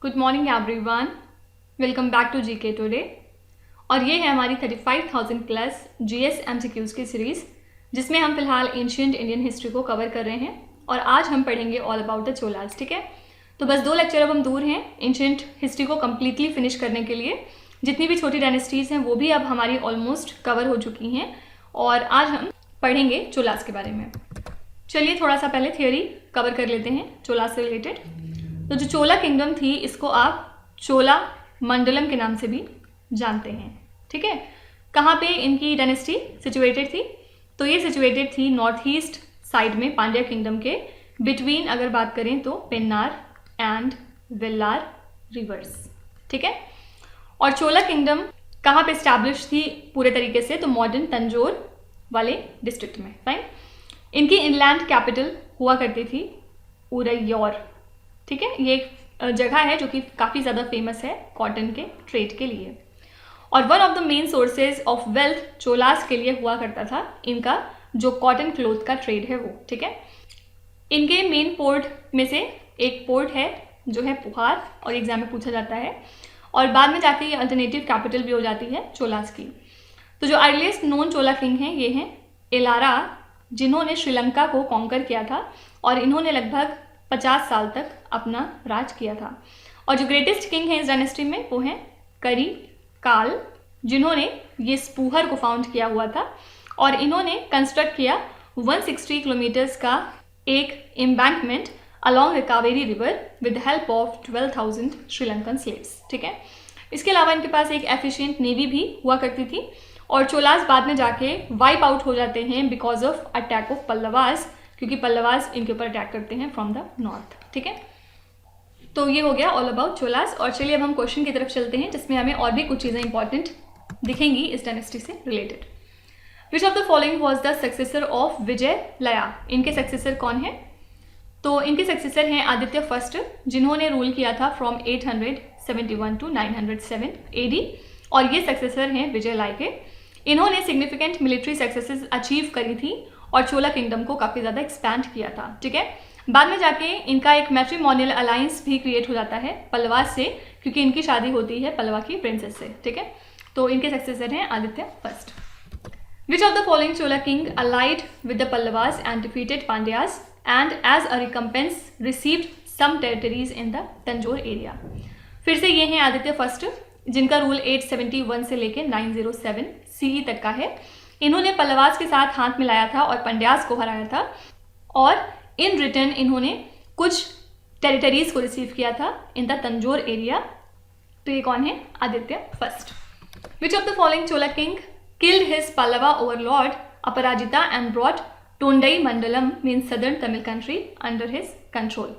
Good morning everyone, welcome back to GK today. और ये है हमारी 35,000 प्लस जीएस एमसीक्यूज़ की सीरीज़, जिसमें हम फिलहाल एंशिएंट इंडियन हिस्ट्री को कवर कर रहे हैं और आज हम पढ़ेंगे ऑल अबाउट द चोलास। ठीक है, तो बस 2 लेक्चर अब हम दूर हैं एंशिएंट हिस्ट्री को कम्प्लीटली फिनिश करने के लिए। जितनी भी छोटी डायनेस्टीज़ हैं वो भी अब हमारी ऑलमोस्ट कवर हो चुकी हैं और आज हम पढ़ेंगे चोलास के बारे में। चलिए थोड़ा सा पहले थियोरी कवर कर लेते हैं चोलास से रिलेटेड। तो जो चोला किंगडम थी, इसको आप चोला मंडलम के नाम से भी जानते हैं। ठीक है, कहाँ पे इनकी डायनेस्टी सिचुएटेड थी? तो ये सिचुएटेड थी नॉर्थ ईस्ट साइड में पांड्या किंगडम के बिटवीन, अगर बात करें तो पेन्नार एंड वेल्लार रिवर्स। ठीक है, और चोला किंगडम कहाँ पे स्टैब्लिश थी पूरे तरीके से? तो मॉडर्न तंजौर वाले डिस्ट्रिक्ट में। फाइन, इनकी इनलैंड कैपिटल हुआ करती थी उरैयोर। ठीक है, ये एक जगह है जो कि काफ़ी ज़्यादा फेमस है कॉटन के ट्रेड के लिए, और one of the main sources of wealth Cholas के लिए हुआ करता था इनका जो कॉटन क्लोथ का ट्रेड है वो। ठीक है, इनके मेन पोर्ट में से एक पोर्ट है जो है पुहार, और एग्जाम में पूछा जाता है, और बाद में जाके ये अल्टरनेटिव कैपिटल भी हो जाती है चोलास की। तो जो अर्लीस्ट नोन चोला किंग हैं ये हैं एलारा, जिन्होंने श्रीलंका को कॉन्कर किया था और इन्होंने लगभग 50 साल तक अपना राज किया था। और जो ग्रेटेस्ट किंग है इस डायनेस्टी में वो हैं करी काल, जिन्होंने ये स्पूहर को फाउंड किया हुआ था, और इन्होंने कंस्ट्रक्ट किया 160 किलोमीटर्स का एक embankment along the Kaveri river with help of 12,000 Sri Lankan slaves. ठीक है, इसके अलावा इनके पास एक एफिशिएंट नेवी भी हुआ करती थी, और चोलास बाद में जाके वाइप आउट हो जाते हैं because of attack of Pallavas, क्योंकि पल्लवास इनके ऊपर अटैक करते हैं फ्रॉम द नॉर्थ। ठीक है, तो ये हो गया ऑल अबाउट चोलास। और चलिए अब हम क्वेश्चन की तरफ चलते हैं, जिसमें हमें और भी कुछ चीज़ें इंपॉर्टेंट दिखेंगी इस डायनेस्टी से related. Which of the following was the successor of Vijayalaya? इनके सक्सेसर कौन है? तो इनके सक्सेसर हैं आदित्य फर्स्ट, जिन्होंने रूल किया था फ्रॉम 871 टू 907 AD, और ये सक्सेसर हैं विजयलय के। इन्होंने सिग्निफिकेंट मिलिट्री सक्सेसेस अचीव करी थी और चोला किंगडम को काफ़ी ज़्यादा एक्सपैंड किया था। ठीक है, बाद में जाके इनका एक मैट्रिमोनियल अलायंस भी क्रिएट हो जाता है पल्लवास से, क्योंकि इनकी शादी होती है पल्लवा की प्रिंसेस से। ठीक है, तो इनके सक्सेसर हैं Aditya first. Which of the following Chola king allied with the Pallavas and defeated Pandyas and as a recompense received some territories in the Tanjore area? फिर से ये हैं आदित्य फर्स्ट, जिनका रूल 871 से लेकर 907 CE तक का है। इन्होंने पल्लवास के साथ हाथ मिलाया था और पंड्यास को हराया था, और इन रिटर्न इन्होंने कुछ टेरिटरीज को रिसीव किया था इन द तंजौर एरिया। तो ये कौन है? Aditya first. Which of the following Chola king killed his Pallava overlord Aparajita and brought Tondai Mandalam mean southern Tamil country under his control?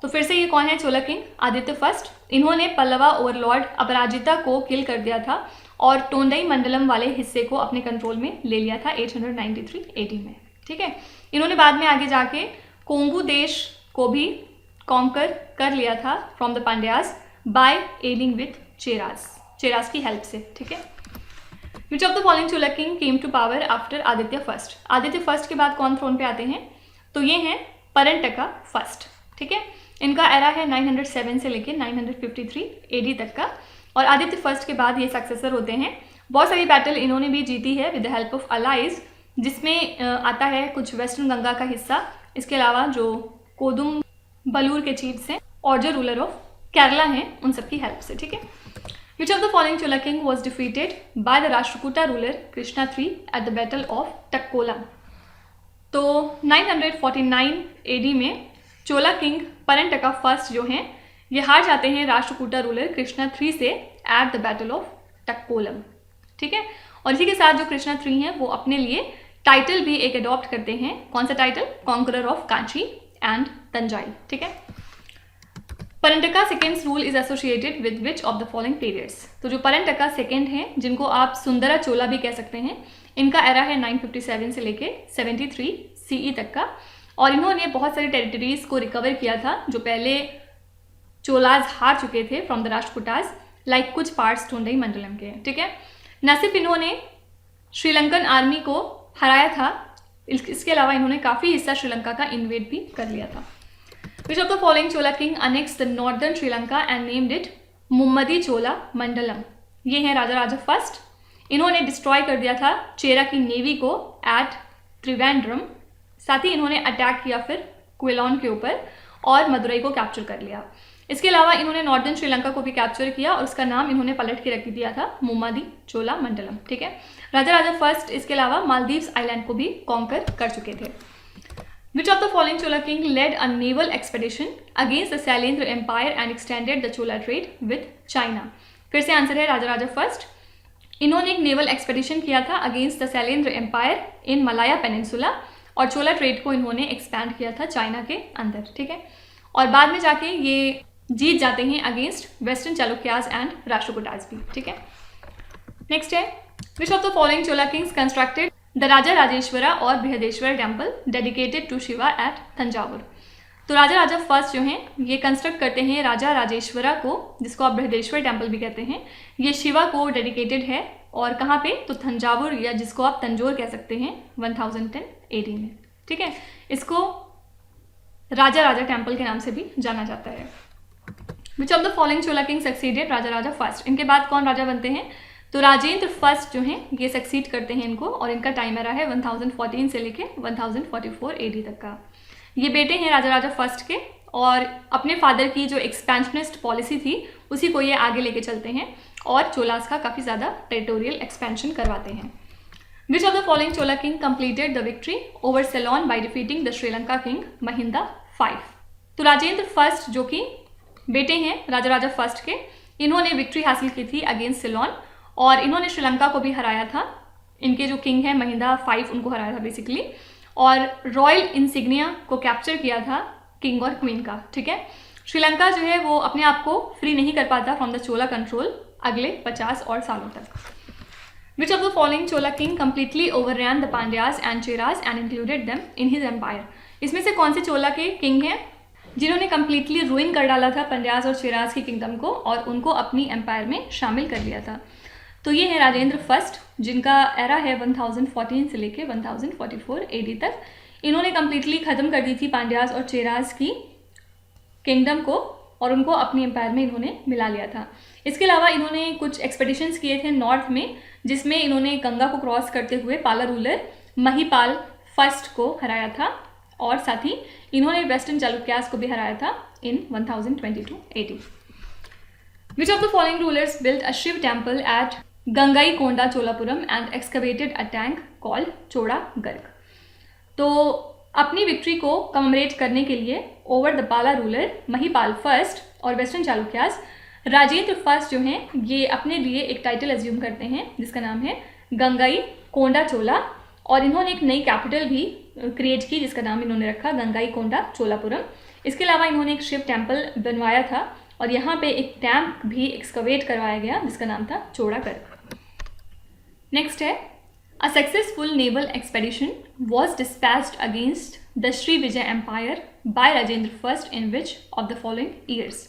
तो फिर से ये कौन है चोला किंग? आदित्य फर्स्ट। इन्होंने पल्लवा ओवरलॉर्ड अपराजिता को किल कर दिया था और टोंडई मंडलम वाले हिस्से को अपने कंट्रोल में ले लिया था 893 AD में। ठीक है, इन्होंने बाद में आगे जाके कोंगू देश को भी कॉन्कर कर लिया था from the Pandyas by aiding with Cheras की हेल्प से। ठीक है, which of the following Chola king came to power after Aditya first? Aditya first के बाद कौन थ्रोन पे आते हैं? तो ये हैं परंटका फर्स्ट। ठीक है, इनका एरा है 907 से लेकर 953 AD तक का, और आदित्य फर्स्ट के बाद ये सक्सेसर होते हैं। बहुत सारी बैटल इन्होंने भी जीती है with the help of allies, जिसमें आता है कुछ वेस्टर्न गंगा का हिस्सा, इसके अलावा जो कोदुम बलूर के चीफ्स हैं और जो रूलर ऑफ केरला हैं उन सबकी हेल्प से। ठीक है, which of the following Chola king was defeated by the Rashtrakuta ruler Krishna III at the battle of Takkolam? तो 949 AD में चोला किंग परंटका फर्स्ट जो हैं ये हार जाते हैं राष्ट्रकूटा रूलर कृष्णा III से एट द बैटल ऑफ टक्कोलम। ठीक है, और इसी के साथ जो कृष्णा III हैं वो अपने लिए टाइटल भी एक अडॉप्ट करते हैं। कौन सा title? Conqueror of Kanchi and Tanjai. ठीक है, Parantaka second's rule is associated with which of the following periods? तो जो परंटका सेकेंड हैं, जिनको आप सुंदरा चोला भी कह सकते हैं, इनका एरा है 957 से लेके 73 CE तक का, और इन्होंने बहुत सारी टेरिटरीज को रिकवर किया था जो पहले चोलास हार चुके थे फ्रॉम द राष्ट्रकूटास, लाइक कुछ पार्ट्स टोंडई मंडलम के। ठीक है, न सिर्फ इन्होंने श्रीलंकन आर्मी को हराया था, इसके अलावा इन्होंने काफ़ी हिस्सा श्रीलंका का इन्वेड भी कर लिया था। Which of the following Chola king annexed the northern Sri Lanka and named it मुम्मदी चोला मंडलम? ये है राजा राजा फर्स्ट। इन्होंने डिस्ट्रॉय कर दिया था चेरा की नेवी को एट त्रिवेंद्रम। साथ ही इन्होंने अटैक किया फिर क्विलोन के ऊपर और मदुरई को कैप्चर कर लिया। इसके अलावा इन्होंने नॉर्दर्न श्रीलंका को भी कैप्चर किया और उसका नाम इन्होंने पलट के रख दिया था मुम्मदी चोला मंडलम। ठीक है, राजा राजा फर्स्ट इसके अलावा मालदीव्स आइलैंड को भी कॉन्कर कर चुके थे। Which of the following Chola king led a naval expedition against the Sailendra Empire and extended the Chola trade with China? फिर से आंसर है राजा राजा फर्स्ट। इन्होंने एक नेवल एक्सपेडिशन किया था against the Sailendra empire in Malaya peninsula और Chola trade को इन्होंने एक्सपैंड किया था चाइना के अंदर। ठीक है, और बाद में जाके ये जीत जाते हैं against western Chalukyas and Rashtrakutas भी। ठीक है, नेक्स्ट है which of the following Chola kings constructed the Raja Rajeshwara और Brihadeshwara temple dedicated to Shiva at Thanjavur? तो राजा राजा फर्स्ट जो हैं ये कंस्ट्रक्ट करते हैं राजा राजेश्वरा को, जिसको आप बृहदेश्वर टेम्पल भी कहते हैं। ये शिवा को डेडिकेटेड है और कहाँ पे, तो तंजावुर या जिसको आप तंजोर कह सकते हैं 1010 AD में। ठीक है, इसको राजा राजा टेम्पल के नाम से भी जाना जाता है। Which of the following Chola king succeeded Raja Raja first? इनके बाद कौन राजा बनते हैं? तो राजेंद्र फर्स्ट जो हैं ये सक्सीड करते हैं इनको और इनका टाइम एरा है 1014 से लेके 1044 AD तक का। ये बेटे हैं राजा राजा फर्स्ट के और अपने फादर की जो एक्सपेंशनिस्ट पॉलिसी थी उसी को ये आगे लेके चलते हैं और चोलास का काफ़ी ज़्यादा टेरिटोरियल एक्सपेंशन करवाते हैं। Which of the following Chola king completed the victory over Ceylon by defeating the Sri Lanka king Mahinda 5? तो राजेंद्र फर्स्ट जो कि बेटे हैं राजा राजा फर्स्ट के, इन्होंने विक्ट्री हासिल की थी अगेंस्ट सेलोन और इन्होंने श्रीलंका को भी हराया था। इनके जो किंग हैं महिंदा 5 उनको हराया था बेसिकली, और रॉयल इंसिग्निया को कैप्चर किया था किंग और क्वीन का। ठीक है, श्रीलंका जो है वो अपने आप को फ्री नहीं कर पाता फ्रॉम द चोला कंट्रोल अगले 50 और सालों तक। Which of the following Chola king completely overran the Pandyas and Cheras and included them in his empire? इसमें से कौन से चोला के किंग हैं जिन्होंने कंप्लीटली रूइन कर डाला था पंड्याज और चेराज की किंगडम को और उनको अपनी एम्पायर में शामिल कर लिया था? तो ये है राजेंद्र फर्स्ट जिनका एरा है 1014 से लेके 1044 AD तक। इन्होंने कम्प्लीटली ख़त्म कर दी थी पांड्याज और चेराज की किंगडम को और उनको अपनी एम्पायर में इन्होंने मिला लिया था। इसके अलावा इन्होंने कुछ एक्सपेडिशंस किए थे नॉर्थ में, जिसमें इन्होंने गंगा को क्रॉस करते हुए पाला रूलर महिपाल फर्स्ट को हराया था और साथ ही इन्होंने वेस्टर्न चालुक्यास को भी हराया था in 1022 AD। Which of the following rulers built a Shiva temple at Gangai Konda Cholapuram and excavated a tank called Choda Garg? तो अपनी विक्ट्री को कमेमोरेट करने के लिए ओवर द पाला रूलर महिपाल फर्स्ट और वेस्टर्न चालुक्यास राजेंद्र फर्स्ट जो हैं ये अपने लिए एक टाइटल एज्यूम करते हैं जिसका नाम है गंगाई कोंडा चोला और इन्होंने एक नई कैपिटल भी क्रिएट की जिसका नाम इन्होंने रखा गंगाई कोंडा चोलापुरम। इसके अलावा इन्होंने एक शिव टेम्पल बनवाया था और यहाँ पे एक टैंक भी एक्सकवेट करवाया गया जिसका नाम था चोड़ा गर्ग। नेक्स्ट है a successful naval expedition was dispatched against the Shri Vijay empire by Rajendra first in which of the following years?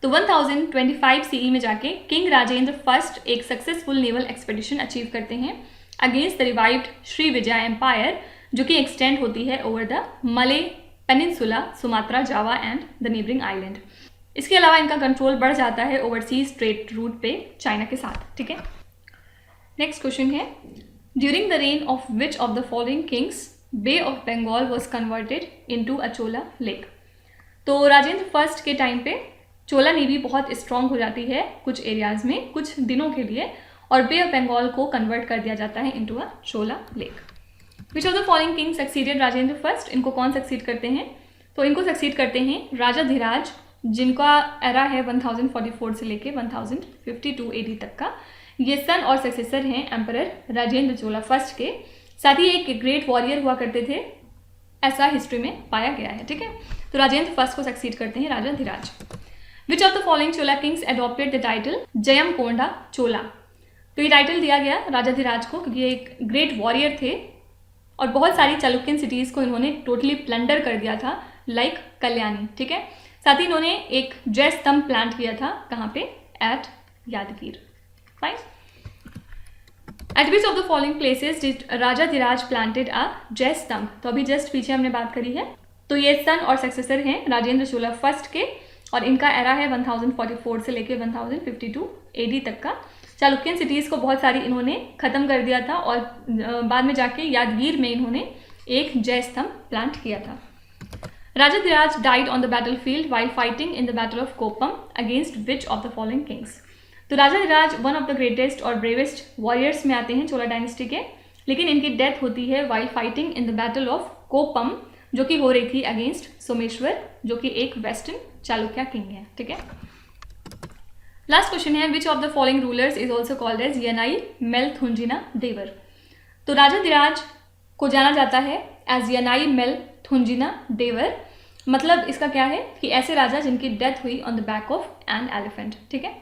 तो 1025 CE में जाके किंग राजेंद्र फर्स्ट एक सक्सेसफुल नेवल एक्सपेडिशन अचीव करते हैं against the revived Shri Vijay empire जो कि एक्सटेंड होती है over the Malay peninsula, Sumatra, Java and the neighbouring island. इसके अलावा इनका कंट्रोल बढ़ जाता है ओवरसीज ट्रेड रूट पे चाइना के साथ। ठीक है, नेक्स्ट क्वेश्चन है during the reign of which of the following kings bay of Bengal was converted into a Chola lake? तो राजेंद्र फर्स्ट के टाइम पे चोला नेवी बहुत स्ट्रांग हो जाती है कुछ एरियाज में कुछ दिनों के लिए और बे ऑफ बंगाल को कन्वर्ट कर दिया जाता है into a Chola lake. Which of the following king succeeded Rajendra first? इनको कौन सक्सीड करते हैं? तो इनको सक्सीड करते हैं राजा धीराज जिनका एरा है 1044 से लेके 1052 AD तक का। ये सन और सक्सेसर हैं एम्परर राजेंद्र चोला फर्स्ट के, साथ ही एक ग्रेट वॉरियर हुआ करते थे ऐसा हिस्ट्री में पाया गया है। ठीक है, तो राजेंद्र फर्स्ट को सक्सीड करते हैं Raja Dhiraj. Which of the following Chola kings adopted the title Jayam Konda Chola? तो ये टाइटल दिया गया राजा धीराज को क्योंकि ये एक ग्रेट वॉरियर थे और बहुत सारी चालुक्यन सिटीज़ को इन्होंने टोटली प्लंडर कर दिया था लाइक कल्याणी। ठीक है, साथ ही इन्होंने एक जय स्तंभ प्लांट किया था कहाँ पे, at Yadgir. Fine. At which of the following places did Raja Dhiraj planted a Jaya Stambha? तो अभी जस्ट पीछे हमने बात करी है तो ये सन और सक्सेसर हैं राजेंद्र चोला फर्स्ट के, और इनका एरा है 1044 से लेकर 1052 AD तक का। चालुक्यन सिटीज़ को बहुत सारी इन्होंने ख़त्म कर दिया था, और बाद में जाके यादगीर में इन्होंने एक जय स्तंभ प्लांट किया था। Rajadhiraj died on the battlefield while fighting in the battle of Koppam against which of the following kings. तो Rajadhiraj one of the greatest और ब्रेवेस्ट वॉरियर्स में आते हैं चोला डायनेस्टी के, लेकिन इनकी डेथ होती है while fighting in the battle of Koppam, जो कि हो रही थी अगेंस्ट सोमेश्वर, जो कि एक वेस्टर्न चालुक्य किंग है। ठीक है, लास्ट क्वेश्चन है which of the following rulers is also called as Yanai Melthunjina Devar. तो राजाधिराज को जाना जाता है एज यनाई मेलथुंजिना देवर, मतलब इसका क्या है कि ऐसे राजा जिनकी डेथ हुई on the back of an elephant. ठीक है,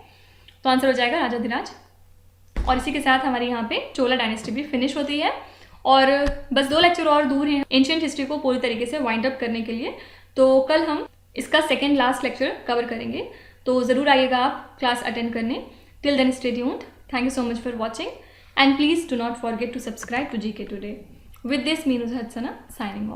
तो आंसर हो जाएगा राजाधिराज। और इसी के साथ हमारे यहाँ पे चोला डायनेस्टी भी फिनिश होती है, और बस 2 लेक्चर और दूर हैं एंशिएंट हिस्ट्री को पूरी तरीके से वाइंड अप करने के लिए। तो कल हम इसका सेकेंड लास्ट लेक्चर कवर करेंगे, तो ज़रूर आइएगा आप क्लास अटेंड करने। Till then stay tuned, thank you so much for watching, and please do not forget to subscribe to GK Today. With this, Meenuz Hadsana signing off.